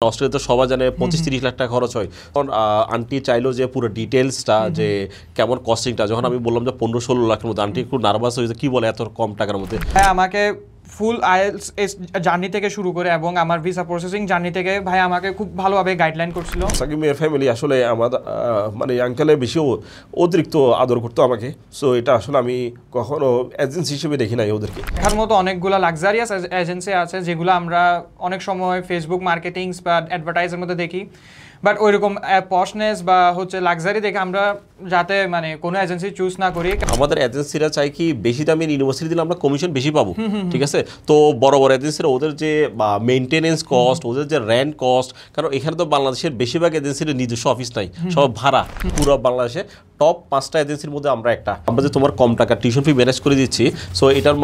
Australia তো সবাই জানে 25-30 লাখ টাকা খরচ হয়। তখন আন্টি চাইলো যে পুরো ডিটেলসটা যে কেমন কস্টিংটা, যখন আমি বললাম যে 15-16 লাখের মধ্যে, আন্টি একটু নার্ভাস হয়েছে, কি বলে এত কম টাকার মধ্যে। হ্যাঁ, আমাকে ফুল আইএলস জার্নি থেকে শুরু করে এবং আমার ভিসা প্রসেসিং জার্নি থেকে ভাই আমাকে খুব ভালোভাবে গাইডলাইন করছিল। সাকিমের ফ্যামিলি আসলে আমার মানে আঙ্কেলে বেশি অতিরিক্ত আদর করতো আমাকে। সো এটা আসলে আমি কখনো এজেন্সি হিসেবে দেখি নাই ওদেরকে। দেখার মতো অনেকগুলো লাক্সারিয়াস এজেন্সি আছে যেগুলো আমরা অনেক সময় ফেসবুক মার্কেটিংস বা অ্যাডভার্টাইজের মধ্যে দেখি, বাট ওইরকম পশনেস বা হচ্ছে লাক্সারি দেখে আমরা যাতে মানে কোনো এজেন্সি চুজ না করি। আমাদের এজেন্সিরা চাই কি বেশি দামি ইউনিভার্সিটি দিলে আমরা কমিশন বেশি পাবো, ঠিক আছে। তো বড় বড় এজেন্সিরা ওদের যে মেনটেনেন্স কস্ট, ওদের যে রেন্ট কস্ট, কারণ এখানে তো বাংলাদেশের বেশিরভাগ এজেন্সির নিজস্ব অফিস নাই, সব ভাড়া। পুরো বাংলাদেশে টপ 5টা এজেন্সির মধ্যে আমরা একটা। আমরা যে তোমার কম টাকা টিউশন ফি ম্যানেজ করে দিচ্ছি, সো এটার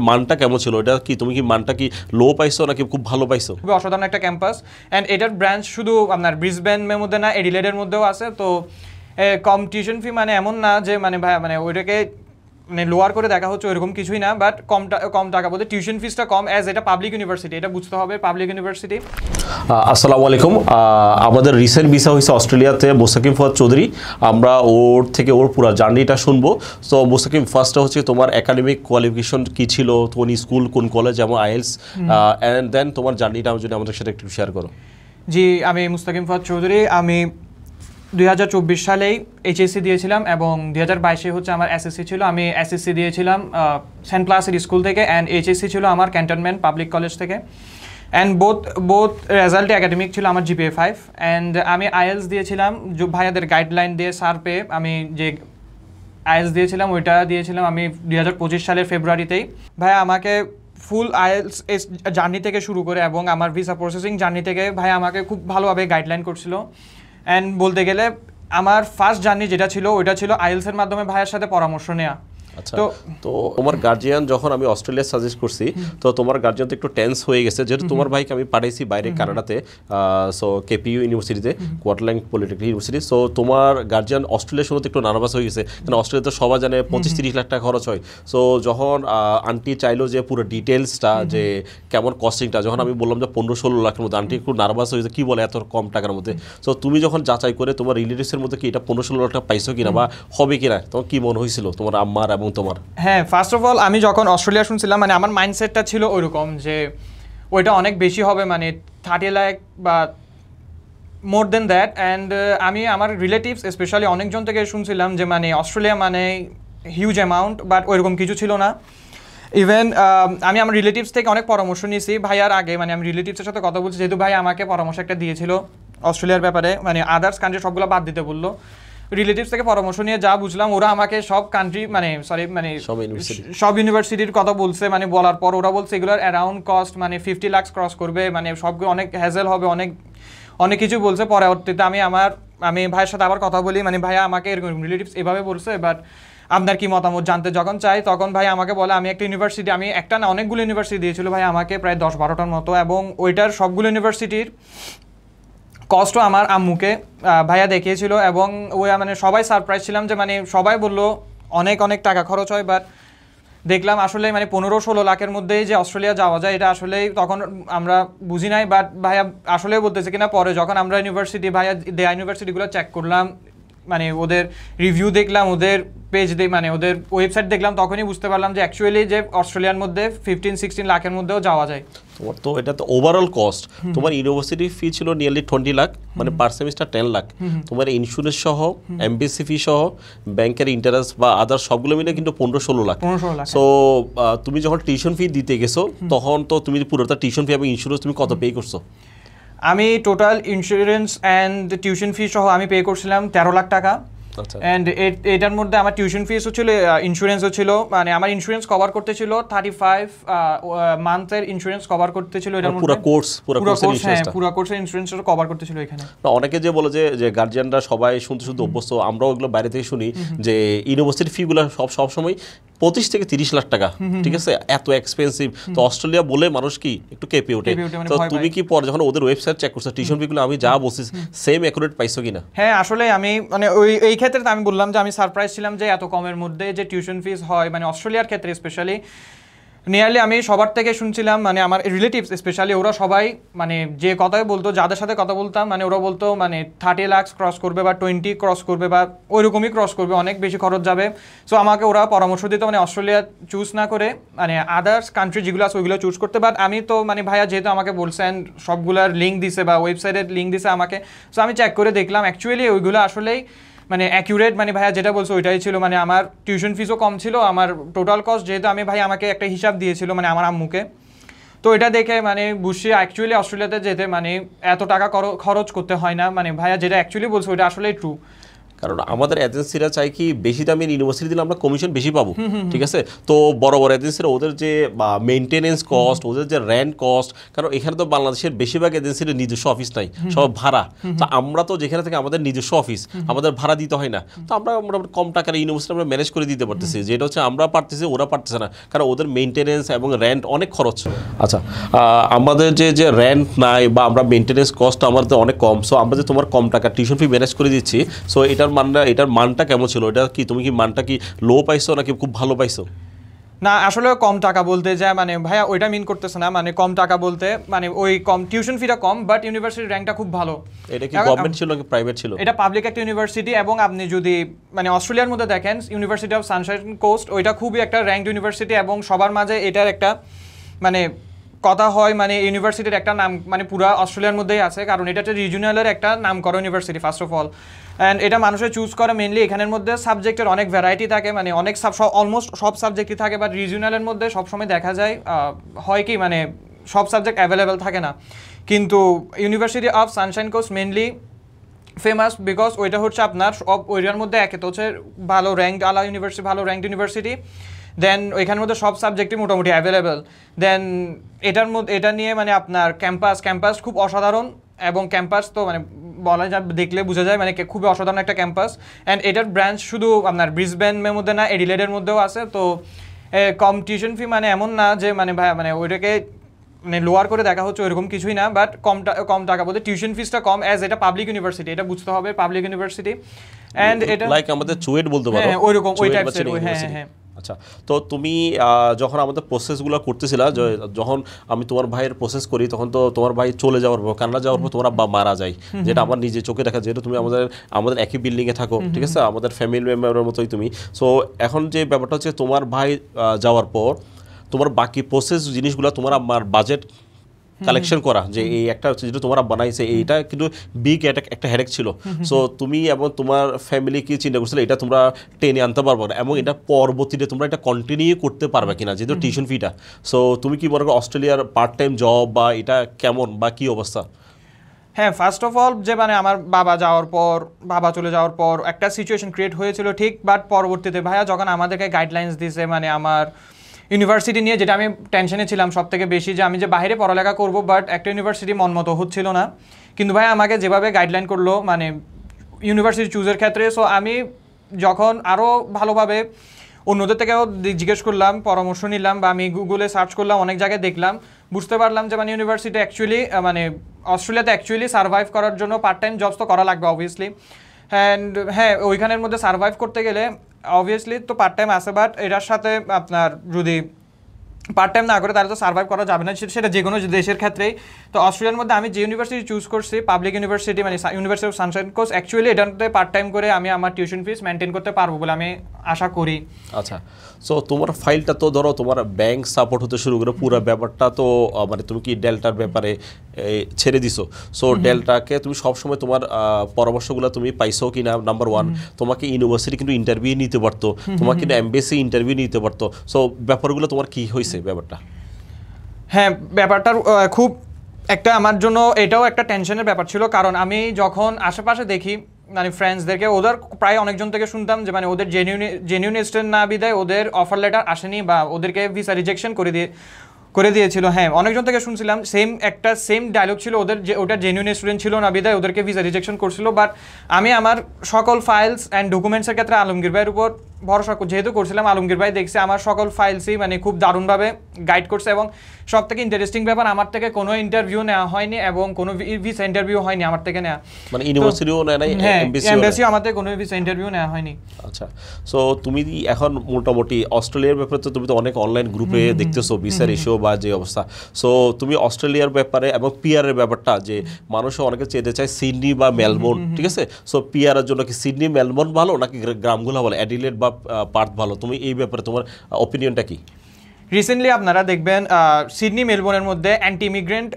মানটা কেমন ছিল? এটা কি তুমি কি মানটা কি লো পাইছো নাকি খুব ভালো পাইছো? খুবই অসাধারণ একটা ক্যাম্পাস, অ্যান্ড এটার ব্রাঞ্চ শুধু আপনার ব্রিসবেনের মধ্যে না, এডিলেডের মধ্যেও আছে। তো কম টিউশন ফি মানে এমন না যে মানে ভাই মানে ওইটাকে মানে লোয়ার করে দেখা হচ্ছে, ওইরকম কিছুই না, বাট কম টাকা বলতে টিউশন ফিসটা কম, অ্যাজ এটা পাবলিক ইউনিভার্সিটি, এটা বুঝতে হবে পাবলিক ইউনিভার্সিটি। আসসালামু আলাইকুম। আমাদের রিসেন্ট ভিসা হয়েছে অস্ট্রেলিয়াতে মোস্তাকিম ফুয়াদ চৌধুরী। আমরা ওর থেকে ওর পুরো জার্নিটা শুনবো। সো মোস্তাকিম, ফার্স্টটা হচ্ছে তোমার একাডেমিক কোয়ালিফিকেশন কি ছিল, কোন স্কুল কোন কলেজ, যেমন আইএলস, অ্যান্ড দেন তোমার জার্নিটা যদি আমাদের সাথে একটু শেয়ার করো। জি, আমি মোস্তাকিম ফুয়াদ চৌধুরী। আমি 2024 সালেই এইচএসসি দিয়েছিলাম এবং 2022-এ হচ্ছে আমার এসএসসি ছিল। আমি এসএসসি দিয়েছিলাম সেন্ট প্লাসিড স্কুল থেকে, অ্যান্ড এইচএসসি ছিল আমার ক্যান্টনমেন্ট পাবলিক কলেজ থেকে, অ্যান্ড বোথ রেজাল্টে একাডেমিক ছিল আমার জিপিএ 5, অ্যান্ড আমি আইএলস দিয়েছিলাম ভাইয়াদের গাইডলাইন দিয়ে সার পেয়ে। আমি যে আইএলস দিয়েছিলাম ওইটা দিয়েছিলাম আমি 2025 সালের ফেব্রুয়ারিতেই। ভাইয়া আমাকে ফুল আইএলস জার্নি থেকে শুরু করে এবং আমার ভিসা প্রসেসিং জার্নি থেকে ভাইয়া আমাকে খুব ভালোভাবে গাইডলাইন করছিল। অ্যান্ড বলতে গেলে আমার ফার্স্ট জার্নি যেটা ছিল ওইটা ছিল আইএলসের মাধ্যমে ভাইয়ের সাথে পরামর্শ নেওয়া। আচ্ছা, তো তোমার গার্জিয়ান যখন আমি অস্ট্রেলিয়া সাজেস্ট করছি, তো তোমার গার্জিয়ান তো একটু টেন্স হয়ে গেছে, যেহেতু তোমার ভাইকে আমি পাঠাইছি বাইরে কানাডাতে, সো কেপিইউ ইউনিভার্সিটিতে, কোয়ার্টল্যান্ড পলিটেকনিক ইউনিভার্সিটি। সো তোমার গার্জিয়ান অস্ট্রেলিয়া শুরুতে একটু নার্ভাস হয়ে গেছে, কারণ অস্ট্রেলিয়া তো সবাই জানে 25-30 লাখ টাকা খরচ হয়। সো যখন আন্টি চাইলো যে পুরো ডিটেলসটা যে কেমন কস্টিংটা, যখন আমি বললাম যে 15-16 লাখের মধ্যে, আন্টি একটু নার্ভাস হয়েছে, কি বলে এত কম টাকার মধ্যে। সো তুমি যখন যাচাই করে তোমার রিলেটিভসের মধ্যে কি এটা 15-16 লাখ টাকা পাইছো কিনা বা হবে কিনা, তোমার কি মনে হয়েছিল তোমার আম্মার এবং তোমার? হ্যাঁ, ফার্স্ট অফ অল আমি যখন অস্ট্রেলিয়া শুনছিলাম মানে আমার মাইন্ডসেটটা ছিল ওইরকম যে ওইটা অনেক বেশি হবে, মানে 30 লাখ বা মোর দেন দ্যাট। অ্যান্ড আমি আমার রিলেটিভস স্পেশালি অনেকজন থেকে শুনছিলাম যে মানে অস্ট্রেলিয়া মানে হিউজ অ্যামাউন্ট, বাট ওইরকম কিছু ছিল না। ইভেন আমি আমার রিলেটিভস থেকে অনেক পরামর্শ নিয়েছি ভাইয়ার আগে, মানে আমি রিলেটিভসের সাথে কথা বলছি, যেহেতু ভাই আমাকে পরামর্শ একটা দিয়েছিল অস্ট্রেলিয়ার ব্যাপারে, মানে আদার্স কান্ট্রি সবগুলো বাদ দিতে বললো। রিলেটিভস থেকে পরামর্শ নিয়ে যা বুঝলাম, ওরা আমাকে সব কান্ট্রি মানে সব ইউনিভার্সিটির কথা বলছে, মানে বলার পর ওরা বলছে এগুলোর অ্যারাউন্ড কস্ট মানে 50 লাখ ক্রস করবে, মানে সবগুলো অনেক হ্যাজেল হবে, অনেক কিছু বলছে। পরবর্তীতে আমি ভাইয়ের সাথে আবার কথা বলি, মানে ভাইয়া আমাকে এরকম রিলেটিভস এভাবে বলছে, বাট আপনার কি মতামত জানতে যখন চাই, তখন ভাই আমাকে বলে আমি একটা ইউনিভার্সিটি, আমি একটা না অনেকগুলো ইউনিভার্সিটি দিয়েছিল ভাই আমাকে, প্রায় 10-12টার মতো, এবং ওইটার সবগুলো ইউনিভার্সিটির কস্টও আমার আম্মুকে ভাইয়া দেখিয়েছিল। এবং ওই মানে সবাই সারপ্রাইজ ছিলাম যে মানে সবাই বললো অনেক অনেক টাকা খরচ হয়, বাট দেখলাম আসলে মানে 15-16 লাখের মধ্যেই যে অস্ট্রেলিয়া যাওয়া যায়, এটা আসলেই তখন আমরা বুঝি নাই। বাট ভাইয়া আসলে বলতেছে কিনা পরে যখন আমরা ভাইয়া দেয়া ইউনিভার্সিটিগুলো চেক করলাম, মানে ওদের রিভিউ দেখলাম, ওদের পেজ মানে ওদের ওয়েবসাইট দেখলাম, তখনই বুঝতে পারলাম যে অ্যাকচুয়ালি যে অস্ট্রেলিয়ার মধ্যে 15-16 লাখের মধ্যেও যাওয়া যায়। তোমার তো এটা তো ওভারঅল কস্ট, তোমার ইউনিভার্সিটি ফি ছিল নিয়ারলি 20 লাখ, মানে পার সেমিস্টার 10 লাখ। তোমার ইন্স্যুরেন্স সহ, এমবিসি ফি সহ, ব্যাংকের ইন্টারেস্ট বা আদার সবগুলো মিলে কিন্তু 15-16 লাখ। সো তুমি যখন টিউশন ফি দিতে গেছো, তখন তো তুমি পুরোটা টিউশন ফি এবং ইন্স্যুরেন্স তুমি কত পে করছো? আমি total insurance and tuition fee সহ আমি পে করছিলাম 13 লাখ টাকা। অ্যান্ড এটার মধ্যে আমার টিউশন ফিসও ছিল, ইন্স্যুরেন্সও ছিল, মানে আমার ইন্স্যুরেন্স কভার করতে ছিল 35 মান্থের ইন্স্যুরেন্স কভার করতে ছিল এটার মধ্যে, পুরো কোর্সের ইন্স্যুরেন্সটা কভার করতে ছিল এখানে। অনেকে যে বলে যে গার্জিয়ানরা সবাই শুনতে অভ্যস্ত, আমরাও ওগুলো বাইরে থেকে শুনি যে ইউনিভার্সিটি ফিগুলো সব সময় 25-30 লাখ টাকা, ঠিক আছে, এত এক্সপেন্সিভ। তো অস্ট্রেলিয়া বলে মানুষ কি একটু কেঁপে ওঠে। তো তুমি কি পরে যখন ওদের ওয়েবসাইট চেক করছো, টিউশন ফিগুলো আমি যা বলছি সেম অ্যাকুরেট পাইছো কিনা? হ্যাঁ, আসলে আমি মানে এই ক্ষেত্রে আমি বললাম যে আমি সারপ্রাইজ ছিলাম যে এত কমের মধ্যে যে টিউশন ফিস হয়, মানে অস্ট্রেলিয়ার ক্ষেত্রে স্পেশালি নিয়ারলি আমি সবার থেকে শুনছিলাম, মানে আমার রিলেটিভস স্পেশালি ওরা সবাই মানে যে কথাই বলতো, যাদের সাথে কথা বলতাম মানে ওরা বলতো মানে 30 লাখ ক্রস করবে বা 20 ক্রস করবে বা ওইরকমই ক্রস করবে, অনেক বেশি খরচ যাবে। সো আমাকে ওরা পরামর্শ দিত মানে অস্ট্রেলিয়া চুজ না করে মানে আদার্স কান্ট্রি যেগুলো আছে ওইগুলো চুজ করতে। বাট আমি তো মানে ভাইয়া যেহেতু আমাকে বলছেন সবগুলার লিঙ্ক দিছে বা ওয়েবসাইটের লিঙ্ক দিছে আমাকে, সো আমি চেক করে দেখলাম অ্যাকচুয়ালি ওইগুলো আসলেই মানে অ্যাকিউরেট, মানে ভাইয়া যেটা বলছো ওইটাই ছিল। মানে আমার টিউশন ফিসও কম ছিল, আমার টোটাল কস্ট যেহেতু আমি ভাই আমাকে একটা হিসাব দিয়েছিল মানে আমার আম্মুকে, তো এটা দেখে মানে বুঝছি অ্যাকচুয়ালি অস্ট্রেলিয়াতে যেতে মানে এত টাকা খরচ করতে হয় না। মানে ভাইয়া যেটা অ্যাকচুয়ালি বলছো ওইটা আসলেই ট্রু। কারণ আমাদের এজেন্সিরা চাই কি বেশি দামের ইউনিভার্সিটি দিলে আমরা কমিশন বেশি পাবো, ঠিক আছে? তো বড় বড় এজেন্সিরা ওদের যে মেনটেনেন্স কস্ট, ওদের যে রেন্ট কস্ট, কারণ এখানে তো বাংলাদেশের বেশিরভাগ এজেন্সির নিজস্ব অফিস নাই, সব ভাড়া। তো আমরা তো যেখানে থেকে আমাদের নিজস্ব অফিস, আমাদের ভাড়া দিতে হয় না, তো আমরা মোটামুটি কম টাকার ইউনিভার্সিটি আমরা ম্যানেজ করে দিতে পারতেছি। যেটা হচ্ছে আমরা পারতেছি, ওরা পারতেছে না, কারণ ওদের মেনটেনেন্স এবং রেন্ট অনেক খরচ। আচ্ছা, আমাদের যে রেন্ট নাই বা আমরা মেনটেনেন্স কস্ট আমাদের অনেক কম, সো আমরা যে তোমার কম টাকা টিউশন ফি ম্যানেজ করে দিচ্ছি, সো এটার মানটা কেমন ছিল? এটা কি তুমি কি মানটা কি লো পাইছো নাকি খুব ভালো পাইছো? না আসলে কম টাকা বলতে যায় মানে ভাইয়া ওইটা মিন করতেছে না, মানে কম টাকা বলতে মানে ওই কম টিউশন ফিটা কম, বাট ইউনিভার্সিটির র্যাঙ্কটা খুব ভালো। এটা কি গভর্নমেন্ট ছিল নাকি প্রাইভেট ছিল? এটা পাবলিক একটা ইউনিভার্সিটি, এবং আপনি যদি মানে অস্ট্রেলিয়ার মধ্যে দেখেন ইউনিভার্সিটি অফ সানশাইন কোস্ট, ওইটা খুবই একটা র্যাঙ্কড ইউনিভার্সিটি, এবং সবার মাঝে এটার একটা মানে কথা হয় মানে ইউনিভার্সিটির একটা নাম মানে পুরো অস্ট্রেলিয়ার মধ্যেই আছে, কারণ এটা একটা রিজিওনালের একটা নাম করা university first of all. And এটা মানুষের চুজ করে মেনলি এখানের মধ্যে সাবজেক্টের অনেক ভ্যারাইটি থাকে, মানে অনেক অলমোস্ট সব সাবজেক্টই থাকে, বাট রিজিওনালের মধ্যে সবসময় দেখা যায় হয় কি মানে সব সাবজেক্ট অ্যাভেলেবেল থাকে না। কিন্তু University of Sunshine Coast mainly famous because ওইটা হচ্ছে আপনার সব ওইটার মধ্যে একে তো হচ্ছে ভালো র্যাঙ্কড আলা ইউনিভার্সিটি, ভালো র্যাঙ্কড ইউনিভার্সিটি, দেন ওইখানের মধ্যে সব সাবজেক্টই মোটামুটি অ্যাভেলেবেল। দেন এটা নিয়ে মানে আপনার ক্যাম্পাস খুব অসাধারণ, এবং ক্যাম্পাস তো মানে বলা যায় দেখলে বোঝা যায় মানে খুবই অসাধারণ একটা ক্যাম্পাস। অ্যান্ড এটার ব্রাঞ্চ শুধু আপনার ব্রিসবেনের মধ্যে না, এডিলেডের মধ্যেও আছে। তো কম টিউশন ফি মানে এমন না যে মানে ভাই মানে ওইটাকে মানে লোয়ার করে দেখা হচ্ছে ওইরকম কিছুই না, বাট কম টাকা বলতে টিউশন ফিসটা কম, অ্যাজ এটা পাবলিক ইউনিভার্সিটি, এটা বুঝতে হবে পাবলিক ইউনিভার্সিটি। অ্যান্ড এটা লাইক আমাদের চুয়েট বলতে পারো, হ্যাঁ ওইরকম ওই টাইপের। হ্যাঁ। আচ্ছা, তো তুমি যখন আমাদের প্রসেসগুলো করতেছিলা, যখন আমি তোমার ভাইয়ের প্রসেস করি, তখন তো তোমার ভাই চলে যাওয়ার পর, কানাডা যাওয়ার পর তোমার আব্বা মারা যায়, যেটা আমার নিজে চোখে দেখা, যেহেতু তুমি আমাদের একই বিল্ডিংয়ে থাকো, ঠিক আছে, আমাদের ফ্যামিলি মেম্বারের মতোই তুমি। সো এখন যে ব্যাপারটা হচ্ছে তোমার ভাই যাওয়ার পর তোমার বাকি প্রসেস জিনিসগুলো, তোমার আম্মার বাজেট কালেকশন করা, যে এই একটা যেটা তোমরা বানাইছে এইটা কিন্তু বিগ একটা হেডেক ছিল। সো তুমি এবং তোমার ফ্যামিলি কি চিন্তা করছিলে এটা তোমরা টেনে আনতে পারবো না, এবং এটা পরবর্তীতে তোমরা এটা কন্টিনিউ করতে পারবে কিনা, যেহেতু টিউশন ফিটা। সো তুমি কি মনে করো অস্ট্রেলিয়ার পার্ট টাইম জব বা এটা কেমন বা কি অবস্থা? হ্যাঁ, ফার্স্ট অফ অল যে মানে আমার বাবা চলে যাওয়ার পর একটা সিচুয়েশন ক্রিয়েট হয়েছিল ঠিক, বাট পরবর্তীতে ভাইয়া যখন আমাদেরকে গাইডলাইন্স দিয়েছে মানে আমার ইউনিভার্সিটি নিয়ে, যেটা আমি টেনশনে ছিলাম সব থেকে বেশি, যে আমি যে বাইরে পড়ালেখা করব বাট একটা ইউনিভার্সিটি মন মতো হচ্ছিল না, কিন্তু ভাই আমাকে যেভাবে গাইডলাইন করলো মানে ইউনিভার্সিটি চুজের ক্ষেত্রে, সো আমি যখন আরও ভালোভাবে অন্যদের থেকেও জিজ্ঞেস করলাম, পরামর্শ নিলাম, বা আমি গুগলে সার্চ করলাম, অনেক জায়গায় দেখলাম, বুঝতে পারলাম যে মানে ইউনিভার্সিটি অ্যাকচুয়ালি মানে অস্ট্রেলিয়াতে অ্যাকচুয়ালি সার্ভাইভ করার জন্য পার্ট টাইম জবস তো করা লাগবে অবভিয়াসলি। অ্যান্ড হ্যাঁ, ওইখানের মধ্যে সার্ভাইভ করতে গেলে অবভিয়াসলি তো পার্ট টাইম আছে, বাট এটার সাথে আপনার যদি পার্ট টাইম না করে তাহলে তো সার্ভাইভ করা যাবে না, সেটা যে কোনো দেশের ক্ষেত্রেই। তো অস্ট্রেলিয়ার মধ্যে আমি যে ইউনিভার্সিটি চুজ করছি, পাবলিক ইউনিভার্সিটি মানে University of Sunshine Coast, actually এটাতে পার্ট টাইম করে আমি আমার টিউশন ফিস মেনটেন করতে পারবো বলে আমি আশা করি। আচ্ছা, সো তোমার ফাইলটা তো ধরো তোমার ব্যাংক সাপোর্ট হতে শুরু করে পুরো ব্যাপারটা তো মানে তুমি কি ডেল্টার ব্যাপারে ছেড়ে দিছো। সো ডেল্টাকে তুমি সবসময় তোমার পরামর্শগুলো তুমি পাইছো কি না, নাম্বার ওয়ান। তোমাকে ইউনিভার্সিটি কিন্তু ইন্টারভিউ নিতে পারতো, তোমাকে কিন্তু এমবিএসসি ইন্টারভিউ নিতে পারতো। সো ব্যাপারগুলো তোমার কি হয়েছে ব্যাপারটা? হ্যাঁ, ব্যাপারটার খুব একটা আমার জন্য এটাও একটা টেনশনের ব্যাপার ছিল, কারণ আমি যখন আশেপাশে দেখি মানে ফ্রেন্ডসদেরকে, ওদের প্রায় অনেকজন থেকে শুনতাম যে মানে ওদের জেনিউন স্টুডেন্ট না বিদায় ওদের অফার লেটার আসেনি বা ওদেরকে ভিসা রিজেকশন করে দিয়েছিল। হ্যাঁ, অনেকজন থেকে শুনছিলাম সেম ডায়লগ ছিল ওদের, যে ওটা জেনিউন স্টুডেন্ট ছিল না বিদায় ওদেরকে ভিসা রিজেকশন করছিল। বাট আমি আমার সকল ফাইলস অ্যান্ড ডকুমেন্টসের ক্ষেত্রে আলমগীর ভাইয়ের উপর ভরসা যেহেতু করছিলাম, আলমগীর ভাই দেখছে আমার সকল ফাইলসই মানে খুব দারুণভাবে গাইড করছে, এবং সব থেকে ইন্টারেস্টিং ব্যাপার আমার থেকে কোনো ইন্টারভিউ নেওয়া হয়নি এবং কোনো ভিসা ইন্টারভিউ হয়নি আমার থেকে নেওয়া, মানে ইউনিভার্সিটিও নেয় নাই, এমবাসিও আমার থেকে কোনো ভিসা ইন্টারভিউ নেওয়া হয়নি। আচ্ছা, সো তুমি এখন মোটামুটি অস্ট্রেলিয়ার ব্যাপারে তো তুমি তো অনেক অনলাইন গ্রুপে দেখতেছো ভিসার ইস্যু বা যে অবস্থা, সো তুমি অস্ট্রেলিয়ার ব্যাপারে এবং পিআরের ব্যাপারটা যে মানুষ অনেকে চেতে চায় সিডনি বা মেলবোর্ন, ঠিক আছে, সো পিআরের জন্য কি সিডনি মেলবোর্ন ভালো নাকি গ্রামগুলো ভালো, অ্যাডিলেড বা পার্থ ভালো, তুমি এই ব্যাপারে তোমার অপিনিয়নটা কি? রিসেন্টলি আপনারা দেখবেন সিডনি মেলবোর্নের মধ্যে অ্যান্টি ইমিগ্রেন্ট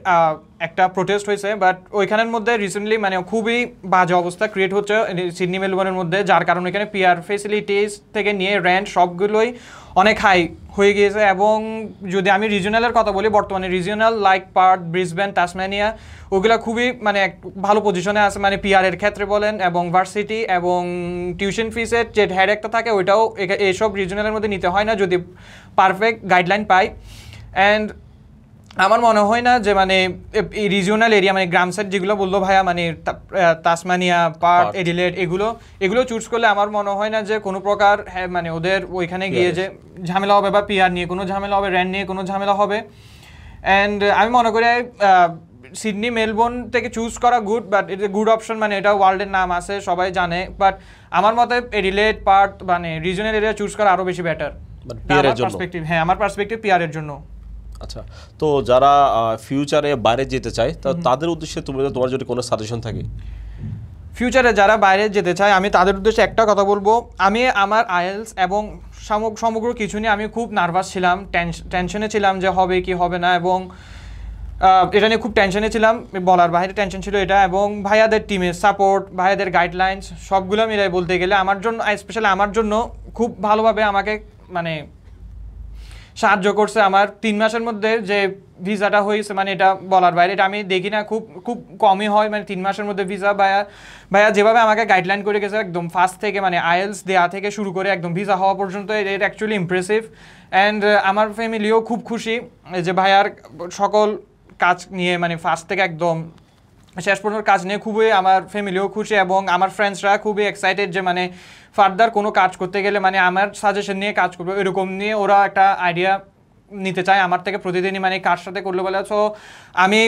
একটা প্রোটেস্ট হয়েছে, বাট ওইখানের মধ্যে রিসেন্টলি মানে খুবই বাজে অবস্থা ক্রিয়েট হচ্ছে সিডনি মেলবোর্নের মধ্যে, যার কারণে এখানে পিআর ফেসিলিটিস থেকে নিয়ে রেন্ট সবগুলোই অনেক হাই হয়ে গিয়েছে। এবং যদি আমি রিজিওনালের কথা বলি, বর্তমানে রিজিওনাল লাইক পার্থ, ব্রিসবেন, টাসমানিয়া ওগুলা খুবই মানে ভালো পজিশনে আছে, মানে পিআরের ক্ষেত্রে বলেন এবং ভার্সিটি এবং টিউশন ফিসের যে হেডেকটা থাকে ওইটাও এইসব রিজিওনালের মধ্যে নিতে হয় না যদি পারফেক্ট গাইডলাইন পাই। অ্যান্ড আমার মনে হয় না যে মানে রিজিওনাল এরিয়া মানে গ্রাম সাইড যেগুলো বললো ভাইয়া, মানে তাসমানিয়া, পার্থ, এডিলেড এগুলো চুজ করলে আমার মনে হয় না যে কোনো প্রকার মানে ওদের ওইখানে গিয়ে যে ঝামেলা হবে বা পিআর নিয়ে কোনো ঝামেলা হবে, রেন্ট নিয়ে কোনো ঝামেলা হবে। অ্যান্ড আমি মনে করি সিডনি মেলবোর্ন থেকে চুজ করা গুড, বাট এটা গুড অপশন, মানে এটা ওয়ার্ল্ডের নাম আছে সবাই জানে, বাট আমার মতে এডিলেড, পার্থ মানে রিজিওনাল এরিয়া চুজ করা আরও বেশি বেটার পার্সপেক্টিভ। হ্যাঁ, আমার পার্সপেক্টিভ পিআরের জন্য। আচ্ছা, তো যারা ফিউচারে বাইরে যেতে চায় তাদের উদ্দেশ্যে তোমার যদি কোনো সাজেশন থাকে? ফিউচারে যারা বাইরে যেতে চায় আমি তাদের উদ্দেশ্যে একটা কথা বলবো, আমি আমার আইএলস এবং সমগ্র কিছু নিয়ে আমি খুব নার্ভাস ছিলাম, টেনশনে ছিলাম যে হবে কি হবে না, এবং এটা নিয়ে খুব টেনশনে ছিলাম, বলার বাইরে টেনশন ছিল এটা। এবং ভাইয়াদের টিমের সাপোর্ট, ভাইয়াদের গাইডলাইন্স সবগুলো মিলাই বলতে গেলে আমার জন্য, স্পেশালি আমার জন্য খুব ভালোভাবে আমাকে মানে সাহায্য করছে। আমার 3 মাসের মধ্যে যে ভিসাটা হয়েছে মানে এটা বলার বাইরে, এটা আমি দেখি না, খুব কমই হয়, মানে 3 মাসের মধ্যে ভিসা। ভাইয়া যেভাবে আমাকে গাইডলাইন করে গেছে একদম ফার্স্ট থেকে, মানে আইএলস দেওয়া থেকে শুরু করে একদম ভিসা হওয়া পর্যন্ত, এটা অ্যাকচুয়ালি ইমপ্রেসিভ। অ্যান্ড আমার ফ্যামিলিও খুব খুশি যে ভাইয়ার সকল কাজ নিয়ে, মানে ফার্স্ট থেকে একদম শেষ পর্যন্ত কাজ নিয়ে খুবই আমার ফ্যামিলিও খুশি, এবং আমার ফ্রেন্ডসরা খুবই এক্সাইটেড যে মানে ফার্দার কোনো কাজ করতে গেলে মানে আমার সাজেশন নিয়ে কাজ করবে, এরকম নিয়ে ওরা একটা আইডিয়া নিতে চায় আমার থেকে প্রতিদিনই, মানে কার সাথে করলে বলে। সো আমি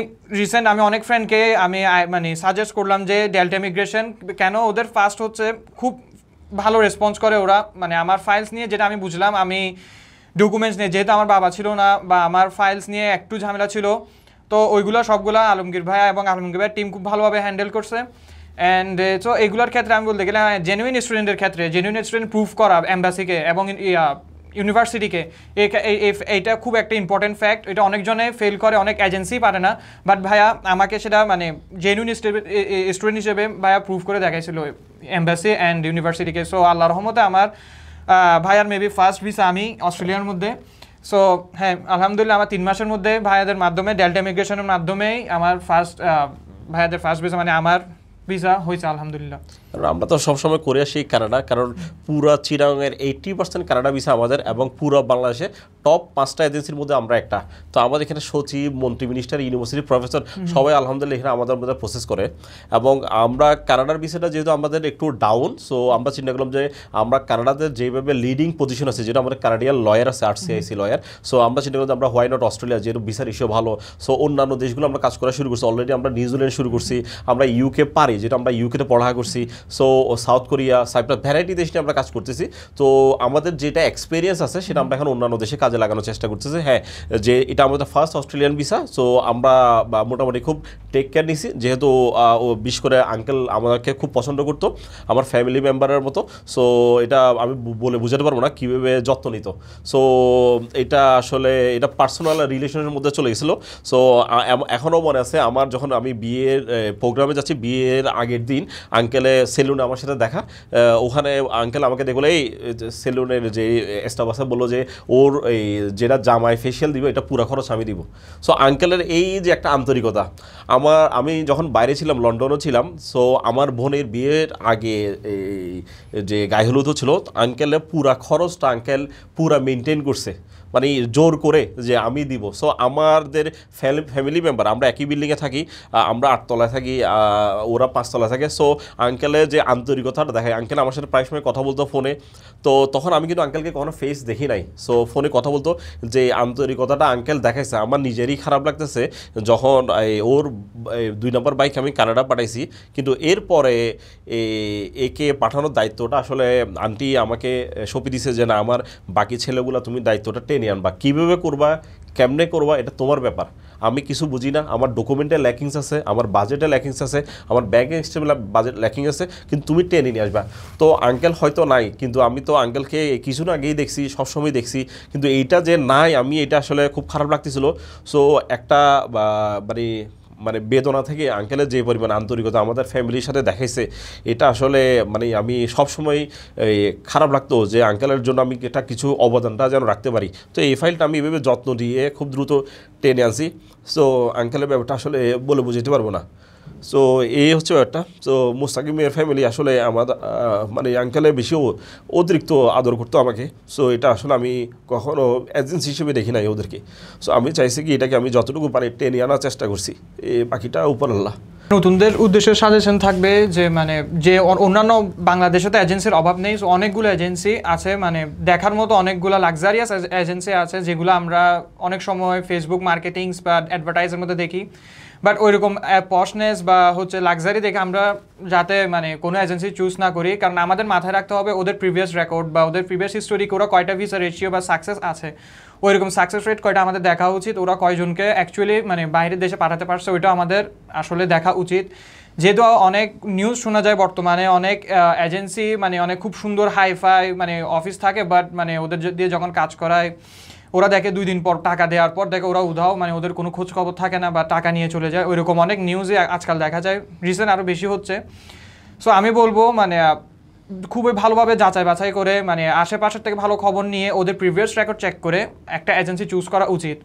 অনেক ফ্রেন্ডকে আমি মানে সাজেস্ট করলাম যে ডেল্টা ইমিগ্রেশন, কেন ওদের ফার্স্ট হচ্ছে খুব ভালো রেসপন্স করে ওরা, মানে আমার ফাইলস নিয়ে যেটা আমি বুঝলাম, আমি ডকুমেন্টস নিয়ে, যেহেতু আমার বাবা ছিল না বা আমার ফাইলস নিয়ে একটু ঝামেলা ছিল, তো ওইগুলো সবগুলো আলমগীর ভাইয়া এবং আলমগীর ভাইয়ের টিম খুব ভালোভাবে হ্যান্ডেল করছে। অ্যান্ড সো এগুলোর ক্ষেত্রে আমি বলতে গেলে জেনুইন স্টুডেন্টের ক্ষেত্রে জেনুইন স্টুডেন্ট প্রুফ করা এম্বাসিকে এবং ইউনিভার্সিটিকে, এইটা খুব একটা ইম্পর্টেন্ট ফ্যাক্ট। এটা অনেকজনে ফেল করে, অনেক এজেন্সি পারে না, বাট ভাইয়া আমাকে সেটা মানে জেনুইন স্টুডেন্ট হিসেবে ভাইয়া প্রুফ করে দেখাইছিল এম্বাসি অ্যান্ড ইউনিভার্সিটিকে। সো আল্লাহর রহমতে আমার ভাইয়ার মেবি ফার্স্ট ভিসা আমি অস্ট্রেলিয়ার মধ্যে। সো হ্যাঁ, আলহামদুলিল্লাহ আমার 3 মাসের মধ্যে ভাইয়াদের মাধ্যমে, ডেল্টা ইমিগ্রেশনের মাধ্যমেই আমার ভাইয়াদের ফার্স্ট ভিসা মানে আমার ভিসা হয়েছে আলহামদুলিল্লাহ। আমরা তো সবসময় করে আসি কানাডা, কারণ পুরো চিরাংয়ের 80% কানাডা ভিসা আমাদের, এবং পুরো বাংলাদেশে টপ 5টা এজেন্সির মধ্যে আমরা একটা। তো আমাদের এখানে সচিব, মন্ত্রী, মিনিস্টার, ইউনিভার্সিটি প্রফেসর সবাই আলহামদুলিল্লাহ এখানে আমাদের মধ্যে প্রসেস করে। এবং আমরা কানাডার ভিসাটা যেহেতু আমাদের একটু ডাউন, সো আমরা চিন্তা করলাম যে আমরা কানাডাতে যেভাবে লিডিং পজিশন আছে, যেটা আমাদের কানাডিয়ান লয়ার আছে, RCIC লয়ার, সো আমরা চিন্তা করলাম আমরা হোয়াই নট অস্ট্রেলিয়া, যেহেতু ভিসার ইস্যু ভালো, সো অন্যান্য দেশগুলো আমরা কাজ করা শুরু করছি। অলরেডি আমরা নিউজিল্যান্ড শুরু করছি, আমরা UK পারি, যেটা আমরা UKতে পড়াশোনা করছি, so South Korea, Cyprus, variety দেশ নিয়ে আমরা কাজ করতেছি। তো আমাদের যেটা এক্সপিরিয়েন্স আছে সেটা আমরা এখন অন্যান্য দেশে কাজে লাগানোর চেষ্টা করতেছি। হ্যাঁ, যে এটা আমাদের ফার্স্ট অস্ট্রেলিয়ান ভিসা, সো আমরা মোটামুটি খুব টেক কেয়ার নিছি, যেহেতু ও বিশেষ করে আঙ্কেল আমাদেরকে খুব পছন্দ করতো, আমার ফ্যামিলি মেম্বারের মতো। সো এটা আমি বলে বুঝাতে পারবো না কীভাবে যত্ন নিত। সো এটা আসলে এটা পার্সোনাল রিলেশনের মধ্যে চলে গেছিলো। সো এখনও মনে আছে আমার, যখন আমি বিয়ের প্রোগ্রামে যাচ্ছি, বিয়ের আগের দিন আঙ্কেলে সেলুনে আমার সাথে দেখা, ওখানে আঙ্কেল আমাকে দেখলে এই সেলুনের যে স্টাফ আছে বললো যে ওর এই যেটা জামাই ফেশিয়াল দিব এটা পুরো খরচ আমি দিব। সো আঙ্কেলের এই যে একটা আন্তরিকতা, আমি যখন বাইরে ছিলাম, লন্ডনও ছিলাম, সো আমার বোনের বিয়ের আগে এই যে গায়ে হলুদও ছিল, আঙ্কেলের পুরা খরচটা আঙ্কেল পুরা মেনটেন করছে। মানে জোর করে যে আমি দিব। সো আমাদের ফ্যামিলি মেম্বার, আমরা একই বিল্ডিংয়ে থাকি, আমরা 8 তলায় থাকি, ওরা 5 তলায় থাকে। সো আঙ্কেলের যে আন্তরিকতাটা দেখায়, আঙ্কেল আমার সাথে প্রায় সময় কথা বলতো ফোনে, তো তখন আমি কিন্তু আঙ্কেলকে কখনো ফেস দেখি নাই। সো ফোনে কথা বলতো, যে আন্তরিকতাটা আঙ্কেল দেখাইছে আমার নিজেরই খারাপ লাগতেছে যখন ওর 2 নম্বর বাইক আমি কানাডা পাঠাইছি, কিন্তু এরপরে একে পাঠানোর দায়িত্বটা আসলে আন্টি আমাকে সঁপে দিছে যে না আমার বাকি ছেলেগুলো তুমি দায়িত্বটা টেনে আনবা, কীভাবে করবা কেমনে করবা এটা তোমার ব্যাপার, আমি কিছু বুঝি না, আমার ডকুমেন্টে ল্যাকিংস আছে, আমার বাজেটে ল্যাকিংস আছে, আমার ব্যাংক স্টেবল বাজেট ল্যাকিং আছে, কিন্তু তুমি টেনে নিয়ে আসবা। তো আঙ্কেল হয়তো নাই, কিন্তু আমি তো আঙ্কেলকে কিছুদিন আগেই দেখছি, সবসময় দেখছি, কিন্তু এইটা যে নাই আমি এটা আসলে খুব খারাপ লাগতেছিল। সো একটা মানে বেদনা থেকে আঙ্কেলের যে পরিমাণ আন্তরিকতা আমাদের ফ্যামিলির সাথে দেখাইছে, এটা আসলে মানে আমি সবসময় খারাপ লাগতো যে আঙ্কেলের জন্য আমি এটা কিছু অবদানটা যেন রাখতে পারি। তো এই ফাইলটা আমি এভাবে যত্ন দিয়ে খুব দ্রুত টেনে আনছি। সো আঙ্কেলের ব্যাপারটা আসলে বলে বুঝাতে পারবো না। সো এই হচ্ছে ব্যাপারটা। সো মুস্তাকিমের ফ্যামিলি আসলে আমার মানে আঙ্কেলের বেশি অতিরিক্ত আদর করতো আমাকে। সো এটা আসলে আমি কখনো এজেন্সি হিসেবে দেখি নাই ওদেরকে। সো আমি চাইছি কি এটাকে আমি যতটুকু পারি টেনে আনার চেষ্টা করছি, বাকিটা উপর আল্লাহ। নতুনদের উদ্দেশ্যে সাজেশন থাকবে যে মানে যে অন্যান্য বাংলাদেশে তো এজেন্সির অভাব নেই, অনেকগুলো এজেন্সি আছে, মানে দেখার মতো অনেকগুলো লাক্সারিয়াস এজেন্সি আছে যেগুলো আমরা অনেক সময় ফেসবুক মার্কেটিংস বা অ্যাডভার্টাইজের মধ্যে দেখি, বাট ওইরকম পশনেস বা হচ্ছে লাক্সারি দেখে আমরা যাতে মানে কোনো এজেন্সি চুজ না করি, কারণ আমাদের মাথায় রাখতে হবে ওদের প্রিভিয়াস রেকর্ড বা ওদের প্রিভিয়াস হিস্টোরি, ওরা কয়টা ভিসা রেশিও বা সাকসেস আছে, ওইরকম সাকসেস রেট কয়টা আমাদের দেখা উচিত, ওরা কয়জনকে অ্যাকচুয়ালি মানে বাইরের দেশে পাঠাতে পারছে ওইটা আমাদের আসলে দেখা উচিত। যেহেতু অনেক নিউজ শোনা যায় বর্তমানে, অনেক এজেন্সি মানে অনেক খুব সুন্দর হাইফাই মানে অফিস থাকে, বাট মানে ওদের দিয়ে যখন কাজ করায় ওরা দেখে 2 দিন পর টাকা দেওয়ার পর দেখে ওরা উধাও, মানে ওদের কোনো খোঁজ খবর থাকে না বা টাকা নিয়ে চলে যায়, ওইরকম অনেক নিউজে আজকাল দেখা যায়, রিসেন্ট আরও বেশি হচ্ছে। সো আমি বলবো মানে খুবই ভালোভাবে যাচাই বাছাই করে মানে আশেপাশের থেকে ভালো খবর নিয়ে ওদের প্রিভিয়াস রেকর্ড চেক করে একটা এজেন্সি চুজ করা উচিত।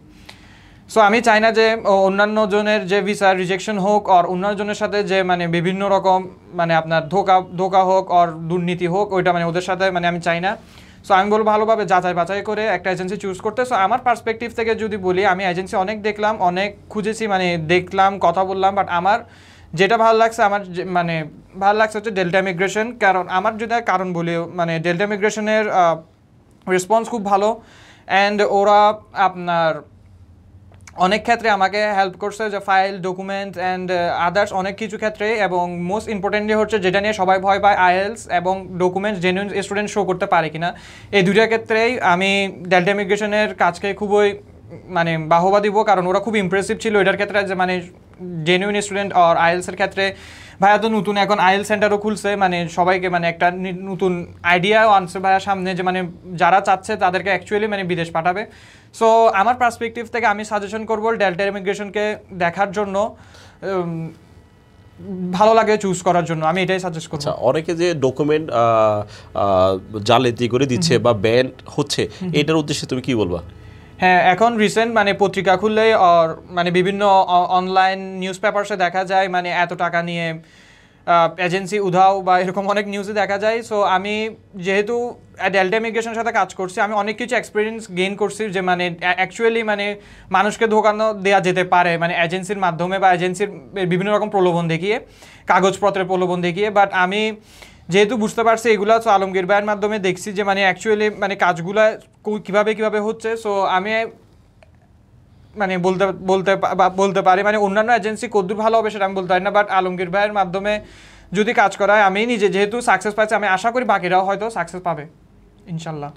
সো আমি চাই না যে অন্যান্য জনের যে ভিসা রিজেকশন হোক আর অন্যান্য জনের সাথে যে মানে বিভিন্ন রকম মানে আপনার ধোকা হোক আর দুর্নীতি হোক, ওইটা মানে ওদের সাথে মানে আমি চাই না। সো আমি বলবো ভালোভাবে যাচাই বাছাই করে একটা এজেন্সি চুজ করতে। সো আমার পার্সপেক্টিভ থেকে যদি বলি, আমি এজেন্সি অনেক দেখলাম, অনেক খুঁজেছি, মানে দেখলাম, কথা বললাম, বাট আমার যেটা ভালো লাগছে, আমার মানে ভালো লাগছে হচ্ছে ডেল্টা ইমিগ্রেশন। কারণ আমার যদি কারণ বলি, মানে ডেল্টা ইমিগ্রেশনের রেসপন্স খুব ভালো, অ্যান্ড ওরা আপনার অনেক ক্ষেত্রে আমাকে হেল্প করছে, যে ফাইল, ডকুমেন্ট অ্যান্ড আদার্স অনেক কিছু ক্ষেত্রে, এবং মোস্ট ইম্পর্টেন্টলি হচ্ছে যেটা নিয়ে সবাই ভয় পায়, আইএলস এবং ডকুমেন্টস জেনুইন স্টুডেন্ট শো করতে পারে কিনা, এই দুইটা ক্ষেত্রেই আমি ডেল্টা ইমিগ্রেশনের কাজকে খুবই মানে বাহবা দিব, কারণ ওরা খুব ইমপ্রেসিভ ছিল এটার ক্ষেত্রে, যে মানে জেনুইন স্টুডেন্ট আর আইএলসের ক্ষেত্রে। ভাইয়া তো নতুন এখন আইএল সেন্টারও খুলছে, মানে সবাইকে মানে একটা নতুন আইডিয়াও আনছে ভাইয়া সামনে, যে মানে যারা চাচ্ছে তাদেরকে অ্যাকচুয়ালি মানে বিদেশ পাঠাবে। সো আমার পার্সপেক্টিভ থেকে আমি সাজেশন করবো ডেল্টা ইমিগ্রেশনকে দেখার জন্য, ভালো লাগে চুজ করার জন্য, আমি এটাই সাজেস্ট করবো। অনেকে যে ডকুমেন্ট জালিয়াতি করে দিচ্ছে বা ব্যান হচ্ছে, এটার উদ্দেশ্যে তুমি কি বলবা? হ্যাঁ, এখন রিসেন্ট মানে পত্রিকা খুললে আর মানে বিভিন্ন অনলাইন নিউজ পেপারসে দেখা যায় মানে এত টাকা নিয়ে এজেন্সি উধাও বা এরকম অনেক নিউজে দেখা যায়। সো আমি যেহেতু ডেল্টা ইমিগ্রেশনের সাথে কাজ করছি, আমি অনেক কিছু এক্সপিরিয়েন্স গেইন করছি, যে মানে অ্যাকচুয়ালি মানে মানুষকে ধোকানো দেওয়া যেতে পারে মানে এজেন্সির মাধ্যমে বা এজেন্সির বিভিন্ন রকম প্রলোভন দেখিয়ে, কাগজপত্রের প্রলোভন দেখিয়ে। বাট আমি যেহেতু বুঝতে পারছি এগুলো, তো আলমগীর ভাইয়ের মাধ্যমে দেখছি যে মানে অ্যাকচুয়ালি মানে কাজগুলো কীভাবে হচ্ছে। সো আমি মানে বলতে পারি মানে অন্যান্য এজেন্সি কতদূর ভালো হবে সেটা আমি বলতে পারি না, বাট আলমগীর ভাইয়ের মাধ্যমে যদি কাজ করায়, আমি নিজে যেহেতু সাকসেস পাচ্ছি, আমি আশা করি বাকিরাও হয়তো সাকসেস পাবে ইনশাল্লাহ।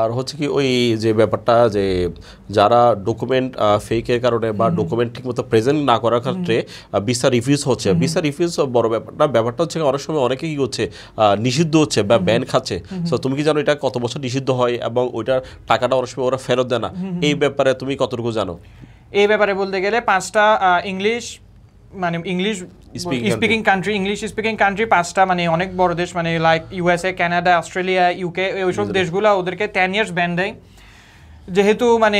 আর হচ্ছে কি ওই যে ব্যাপারটা, যে যারা ডকুমেন্ট ফেকের কারণে বা ডকুমেন্ট ঠিকমতো প্রেজেন্ট না করার ক্ষেত্রে ভিসা রিফিউজ হচ্ছে, ভিসা রিফিউজ বড় ব্যাপার না, ব্যাপারটা হচ্ছে অনেক সময় অনেকে কি হচ্ছে নিষিদ্ধ হচ্ছে বা ব্যান খাচ্ছে। তো তুমি কি জানো এটা কত বছর নিষিদ্ধ হয় এবং ওইটার টাকাটা অনেক সময় ওরা ফেরত দেয় না? এই ব্যাপারে তুমি কতটুকু জানো? এই ব্যাপারে বলতে গেলে 5টা ইংলিশ মানে English speaking country, English speaking country 5টা মানে অনেক বড় দেশ, মানে like USA, Canada, Australia, UK, ওইসব দেশগুলো ওদেরকে 10 ইয়ার্স ব্যান দেয়। যেহেতু মানে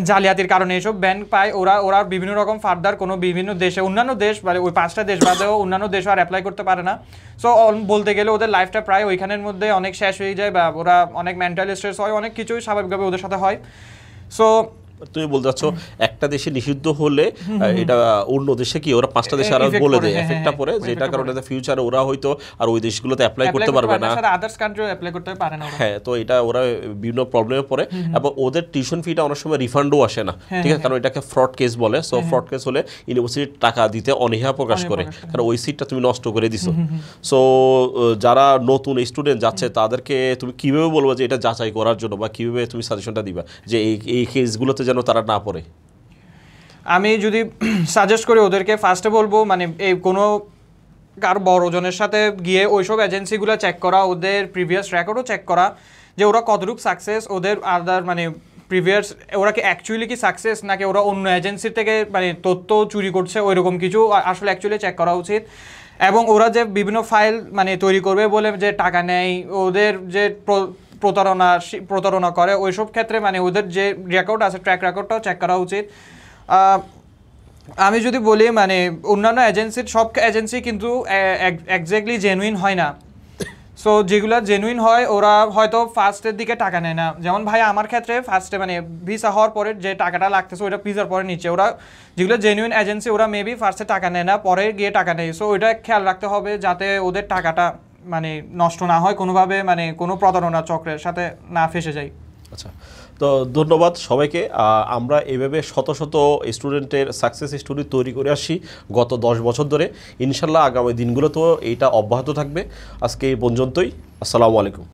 জালিয়াতির কারণে এসব ব্যান পায়, ওরা বিভিন্ন রকম ফার্দার কোনো বিভিন্ন দেশে, অন্যান্য দেশ মানে ওই 5টা দেশ বাদেও অন্যান্য দেশও আর অ্যাপ্লাই করতে পারে না। সো বলতে গেলে ওদের লাইফটা প্রায় ওইখানের মধ্যে অনেক শেষ হয়ে যায়, বা ওরা অনেক মেন্টাল স্ট্রেস হয়, অনেক কিছুই স্বাভাবিকভাবে ওদের সাথে হয়। সো তুমি বলতে চাচ্ছ একটা দেশে নিষিদ্ধ হলে এটা অন্য দেশে কি ওরা 5টা দেশে আর বলে দেয় এফেক্টটা পড়ে, যেটা কারণে ফিউচারে ওরা হয়তো আর ওই দেশগুলোতে অ্যাপ্লাই করতে পারবে না, আদার্স কান্ট্রি অ্যাপ্লাই করতে পারে না। হ্যাঁ, তো এটা ওরা বিভিন্ন প্রবলেমে পড়ে এবং ওদের টিউশন ফিটা অনেক সময় রিফান্ডও আসে না, ঠিক আছে, কারণ এটাকে ফ্রড কেস বলে। সো ফ্রড কেস হলে ইউনিভার্সিটির টাকা দিতে অনীহা প্রকাশ করে, কারণ ওই সিটটা তুমি নষ্ট করে দিছো। সো যারা নতুন স্টুডেন্ট যাচ্ছে তাদেরকে তুমি কিভাবে বলবো যে এটা যাচাই করার জন্য, বা কিভাবে তুমি সাজেশনটা দিবা যে এই কেসগুলোতে যেন তারা না পড়ে? আমি যদি সাজেস্ট করি ওদেরকে, ফার্স্টে বলবো মানে এই কোনো কার বড়জনের সাথে গিয়ে ওইসব এজেন্সিগুলো চেক করা, ওদের প্রিভিয়াস রেকর্ডও চেক করা, যে ওরা কতটুকু সাকসেস, ওদের আদার মানে প্রিভিয়াস ওরা কি অ্যাকচুয়ালি কি সাকসেস, নাকি ওরা অন্য এজেন্সির থেকে মানে তথ্য চুরি করছে, ওইরকম কিছু আসলে অ্যাকচুয়ালি চেক করা উচিত। এবং ওরা যে বিভিন্ন ফাইল মানে তৈরি করবে বলে যে টাকা নেয়, ওদের যে প্রতারণা করে, ওইসব ক্ষেত্রে মানে ওদের যে রেকর্ড আছে ট্র্যাক রেকর্ডটাও চেক করা উচিত। আমি যদি বলি মানে অন্যান্য এজেন্সির সব এজেন্সি কিন্তু এক্স্যাক্টলি জেনুইন হয় না। সো যেগুলো জেনুইন হয় ওরা হয়তো ফার্স্টের দিকে টাকা নেয় না। যেমন ভাই আমার ক্ষেত্রে ফার্স্টে মানে ভিসা হওয়ার পরে যে টাকাটা লাগতেছে ওইটা ভিসার পরে নিচ্ছে। ওরা যেগুলো জেনুইন এজেন্সি ওরা মেবি ফার্স্টে টাকা নেয় না, পরে গিয়ে টাকা নেয়। সো ওইটা খেয়াল রাখতে হবে যাতে ওদের টাকাটা মানে নষ্ট না হয় কোনোভাবে, মানে কোনো প্রতারণা চক্রের সাথে না ফেসে যায়। আচ্ছা, তো ধন্যবাদ সবাইকে। আমরা এভাবে শত শত স্টুডেন্টের সাকসেস স্টোরি তৈরি করে আসি গত 10 বছর ধরে। ইনশাল্লাহ আগামী দিনগুলোতেও এইটা অব্যাহত থাকবে। আজকে এই পর্যন্তই। আসসালামু আলাইকুম।